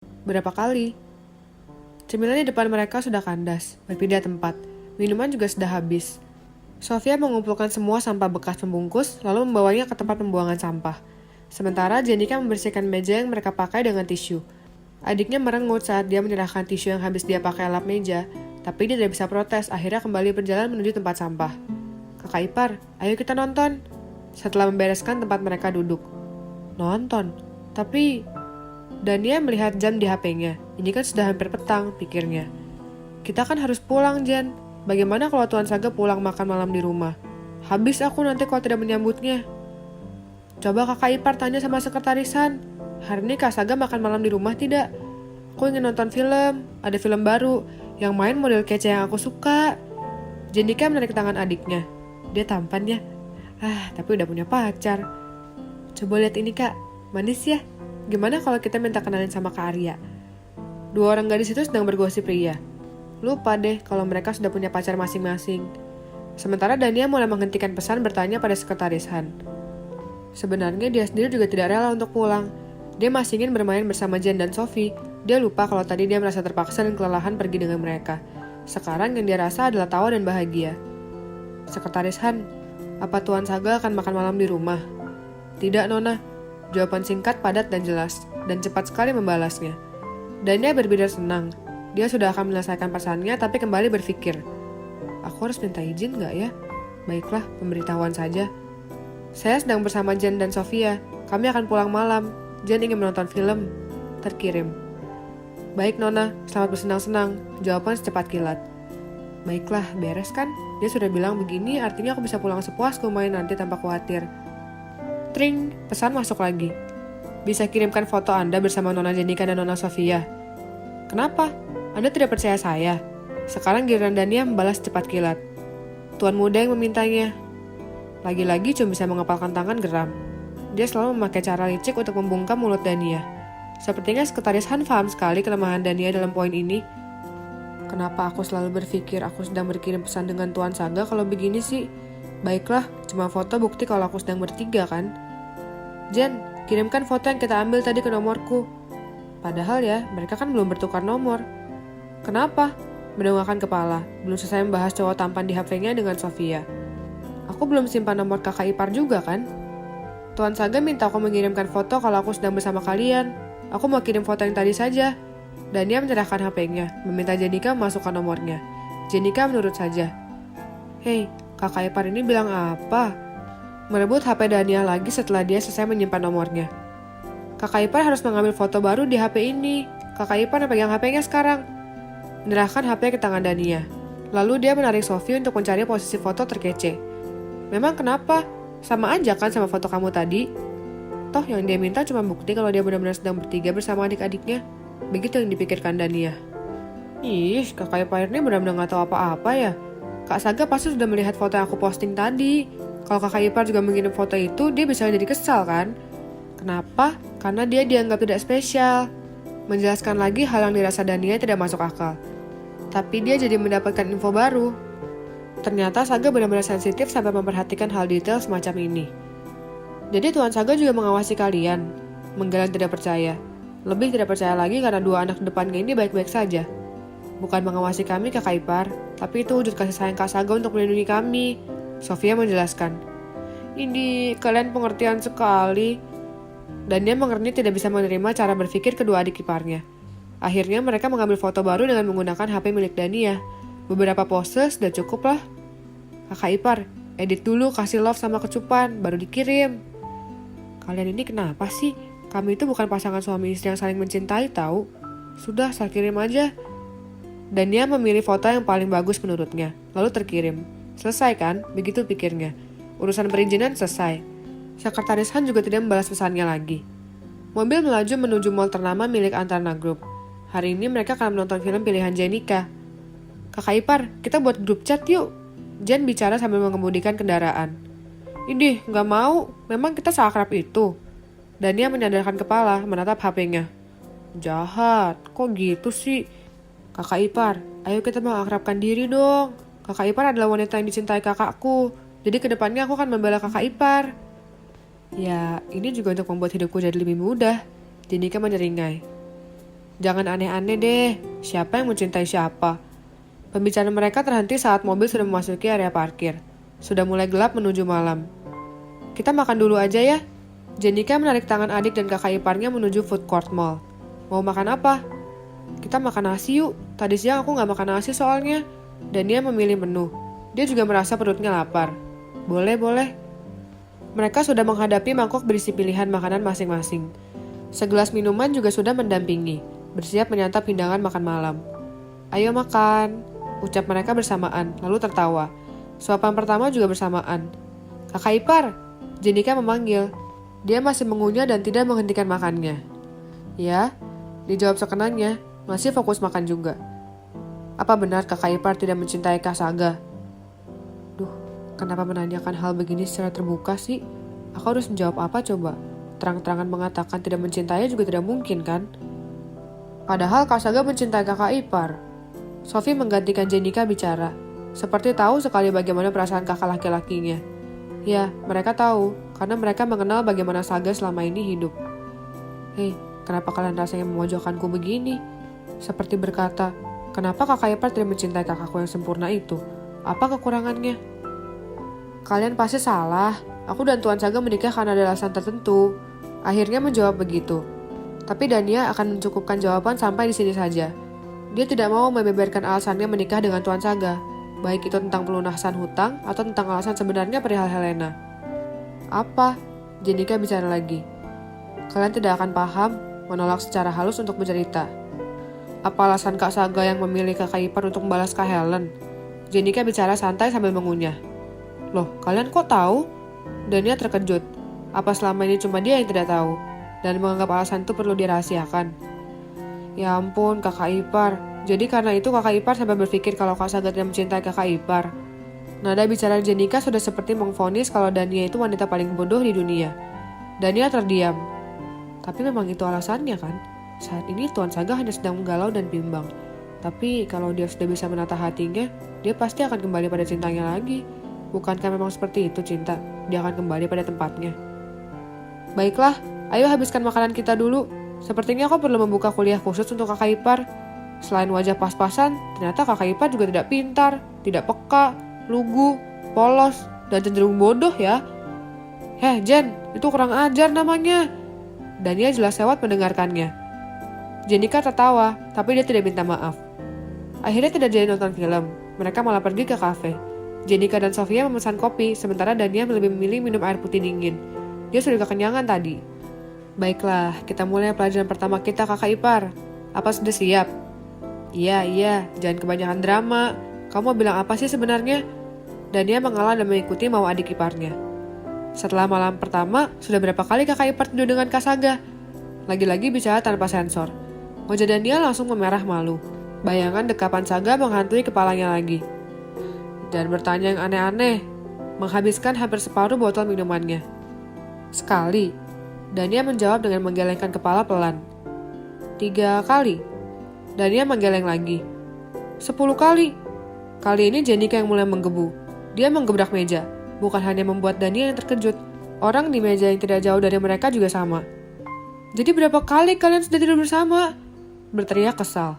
Berapa kali? Cemilan di depan mereka sudah kandas, berpindah tempat. Minuman juga sudah habis. Sofia mengumpulkan semua sampah bekas pembungkus, lalu membawanya ke tempat pembuangan sampah. Sementara Jenika membersihkan meja yang mereka pakai dengan tisu. Adiknya merengut saat dia menyerahkan tisu yang habis dia pakai lap meja, tapi dia tidak bisa protes, akhirnya kembali berjalan menuju tempat sampah. Kakak ipar, ayo kita nonton. Setelah membereskan tempat mereka duduk. Nonton? Tapi Dania melihat jam di HP-nya. Ini kan sudah hampir petang, pikirnya. Kita kan harus pulang, Jen. Bagaimana kalau Tuan Saga pulang makan malam di rumah? Habis aku nanti kalau tidak menyambutnya. Coba kakak ipar tanya sama sekretarisan. Hari ini Kak Saga makan malam di rumah tidak? Aku ingin nonton film. Ada film baru. Yang main model kece yang aku suka. Jenika menarik tangan adiknya. Dia tampan ya. Tapi udah punya pacar. Coba lihat ini kak. Manis ya. Gimana kalau kita minta kenalin sama Kak Arya? Dua orang gadis itu sedang bergosip pria. Lupa deh kalau mereka sudah punya pacar masing-masing. Sementara Dania mulai menghentikan pesan bertanya pada sekretaris Han. Sebenarnya dia sendiri juga tidak rela untuk pulang. Dia masih ingin bermain bersama Jen dan Sophie. Dia lupa kalau tadi dia merasa terpaksa dan kelelahan pergi dengan mereka. Sekarang yang dia rasa adalah tawa dan bahagia. Sekretaris Han, apa Tuan Saga akan makan malam di rumah? Tidak, Nona. Jawaban singkat, padat, dan jelas, dan cepat sekali membalasnya. Dania berbeda senang. Dia sudah akan menyelesaikan pesannya, tapi kembali berpikir. Aku harus minta izin nggak ya? Baiklah, pemberitahuan saja. Saya sedang bersama Jen dan Sofia. Kami akan pulang malam. Jen ingin menonton film. Terkirim. Baik, Nona. Selamat bersenang-senang. Jawaban secepat kilat. Baiklah, beres kan? Dia sudah bilang begini, artinya aku bisa pulang sepuasku main nanti tanpa khawatir. Tring, pesan masuk lagi. Bisa kirimkan foto Anda bersama Nona Jenika dan Nona Sofia. Kenapa? Anda tidak percaya saya? Sekarang giliran Dania membalas cepat kilat. Tuan muda yang memintanya. Lagi-lagi cuma bisa mengepalkan tangan geram. Dia selalu memakai cara licik untuk membungkam mulut Dania. Sepertinya sekretaris Han paham sekali kelemahan Dania dalam poin ini. Kenapa aku selalu berpikir aku sedang berkirim pesan dengan Tuan Saga kalau begini sih? Baiklah, cuma foto bukti kalau aku sedang bertiga kan? Jen, kirimkan foto yang kita ambil tadi ke nomorku. Padahal ya, mereka kan belum bertukar nomor. Kenapa? Mendongakkan kepala, belum selesai membahas cowok tampan di HP-nya dengan Sofia. Aku belum simpan nomor kakak ipar juga kan? Tuan Saga minta aku mengirimkan foto kalau aku sedang bersama kalian. Aku mau kirim foto yang tadi saja. Dania menyerahkan HP-nya, meminta Jenika memasukkan nomornya. Jenika menurut saja. Hei, kakak ipar ini bilang apa? Merebut HP Dania lagi setelah dia selesai menyimpan nomornya. Kakak ipar harus mengambil foto baru di HP ini. Kakak ipar yang pegang HP-nya sekarang. Menyerahkan HP ke tangan Dania. Lalu dia menarik Sophie untuk mencari posisi foto terkece. Memang kenapa? Sama aja kan sama foto kamu tadi? Toh yang dia minta cuma bukti kalau dia benar-benar sedang bertiga bersama adik-adiknya. Begitu yang dipikirkan Dania. Ih, kakak ipar ini benar-benar gak tahu apa-apa ya. Kak Saga pasti sudah melihat foto yang aku posting tadi. Kalau kakak ipar juga mengirim foto itu, dia bisa jadi kesal kan? Kenapa? Karena dia dianggap tidak spesial. Menjelaskan lagi hal yang dirasa Dania tidak masuk akal. Tapi dia jadi mendapatkan info baru. Ternyata Saga benar-benar sensitif sampai memperhatikan hal detail semacam ini. Jadi Tuan Saga juga mengawasi kalian. Menggalang tidak percaya. Lebih tidak percaya lagi karena dua anak depannya ini baik-baik saja. Bukan mengawasi kami kakak ipar, tapi itu wujud kasih sayang Kak Saga untuk melindungi kami. Sofia menjelaskan. Ini kalian pengertian sekali. Dan dia mengerti tidak bisa menerima cara berpikir kedua adik iparnya. Akhirnya mereka mengambil foto baru dengan menggunakan HP milik Dania. Beberapa pose sudah cukup lah. Kakak ipar, edit dulu kasih love sama kecupan, baru dikirim. Kalian ini kenapa sih? Kami itu bukan pasangan suami istri yang saling mencintai tahu. Sudah, saya kirim aja. Dan dia memilih foto yang paling bagus menurutnya, lalu terkirim. Selesai kan? Begitu pikirnya. Urusan perizinan selesai. Sekretaris Han juga tidak membalas pesannya lagi. Mobil melaju menuju mall ternama milik Antara Group. Hari ini mereka akan menonton film pilihan Jenika. Kakak ipar, kita buat grup chat yuk. Jen bicara sambil mengemudikan kendaraan. Idih, gak mau. Memang kita seakrab itu. Dania menyadarkan kepala, menatap HP-nya. Jahat, kok gitu sih? Kakak ipar, ayo kita mengakrabkan diri dong. Kakak ipar adalah wanita yang dicintai kakakku. Jadi kedepannya aku akan membela kakak ipar. Ya, ini juga untuk membuat hidupku jadi lebih mudah. Jenika menyeringai. Jangan aneh-aneh deh, siapa yang mencintai siapa? Pembicaraan mereka terhenti saat mobil sudah memasuki area parkir. Sudah mulai gelap menuju malam. Kita makan dulu aja ya. Jenika menarik tangan adik dan kakak iparnya menuju food court mall. Mau makan apa? Kita makan nasi yuk. Tadi siang aku gak makan nasi soalnya. Dan dia memilih menu. Dia juga merasa perutnya lapar. Boleh. Mereka sudah menghadapi mangkok berisi pilihan makanan masing-masing. Segelas minuman juga sudah mendampingi, bersiap menyantap hidangan makan malam. Ayo makan, ucap mereka bersamaan, lalu tertawa. Suapan pertama juga bersamaan. Kakak ipar, Jenika memanggil. Dia masih mengunyah dan tidak menghentikan makannya. Ya, dijawab sekenanya, masih fokus makan juga. Apa benar kakak ipar tidak mencintai Kak Saga? Kenapa menanyakan hal begini secara terbuka sih? Aku harus menjawab apa coba? Terang-terangan mengatakan tidak mencintai juga tidak mungkin kan? Padahal Kak Saga mencintai kakak ipar. Sophie menggantikan Jenika bicara. Seperti tahu sekali bagaimana perasaan kakak laki-lakinya. Ya, mereka tahu. Karena mereka mengenal bagaimana Saga selama ini hidup. Hei, kenapa kalian rasanya memojokkanku begini? Seperti berkata, kenapa kakak ipar tidak mencintai kakakku yang sempurna itu? Apa kekurangannya? Kalian pasti salah. Aku dan Tuan Saga menikah karena ada alasan tertentu. Akhirnya menjawab begitu. Tapi Dania akan mencukupkan jawaban sampai di sini saja. Dia tidak mau membeberkan alasannya menikah dengan Tuan Saga, baik itu tentang pelunasan hutang atau tentang alasan sebenarnya perihal Helena. Apa? Jenika bicara lagi. Kalian tidak akan paham, menolak secara halus untuk bercerita. Apa alasan Kak Saga yang memilih kakak ipar untuk membalas Kak Helen? Jenika bicara santai sambil mengunyah. Loh, kalian kok tahu? Dania terkejut. Apa selama ini cuma dia yang tidak tahu? Dan menganggap alasan itu perlu dirahasiakan. Ya ampun, kakak ipar. Jadi karena itu kakak ipar sampai berpikir kalau Kak Saga tidak mencintai kakak ipar. Nada bicara Jenika sudah seperti mengvonis kalau Dania itu wanita paling bodoh di dunia. Dania terdiam. Tapi memang itu alasannya kan? Saat ini Tuan Saga hanya sedang menggalau dan bimbang. Tapi kalau dia sudah bisa menata hatinya, dia pasti akan kembali pada cintanya lagi. Bukankah memang seperti itu cinta? Dia akan kembali pada tempatnya. Baiklah, ayo habiskan makanan kita dulu. Sepertinya aku perlu membuka kuliah khusus untuk kakak ipar. Selain wajah pas-pasan, ternyata kakak ipar juga tidak pintar, tidak peka, lugu, polos, dan cenderung bodoh ya. Heh Jen, itu kurang ajar namanya. Dania jelas lewat mendengarkannya. Jenika tertawa, tapi dia tidak minta maaf. Akhirnya tidak jadi nonton film, mereka malah pergi ke kafe. Jenika dan Sofia memesan kopi, sementara Dania lebih memilih minum air putih dingin. Dia sudah kekenyangan tadi. Baiklah, kita mulai pelajaran pertama kita kakak ipar. Apa sudah siap? Iya, jangan kebanyakan drama. Kamu bilang apa sih sebenarnya? Dania mengalah dan mengikuti mau adik iparnya. Setelah malam pertama, sudah berapa kali kakak ipar tidur dengan Kak Saga? Lagi-lagi bicara tanpa sensor. Wajah Dania langsung memerah malu. Bayangan dekapan Saga menghantui kepalanya lagi. Dan bertanya yang aneh-aneh, menghabiskan hampir separuh botol minumannya. Sekali, Dania menjawab dengan menggelengkan kepala pelan. 3 kali, Dania menggeleng lagi. 10 kali. Kali ini Jenika yang mulai menggebu. Dia menggebrak meja, bukan hanya membuat Dania yang terkejut. Orang di meja yang tidak jauh dari mereka juga sama. Jadi berapa kali kalian sudah tidur bersama? Berteriak kesal.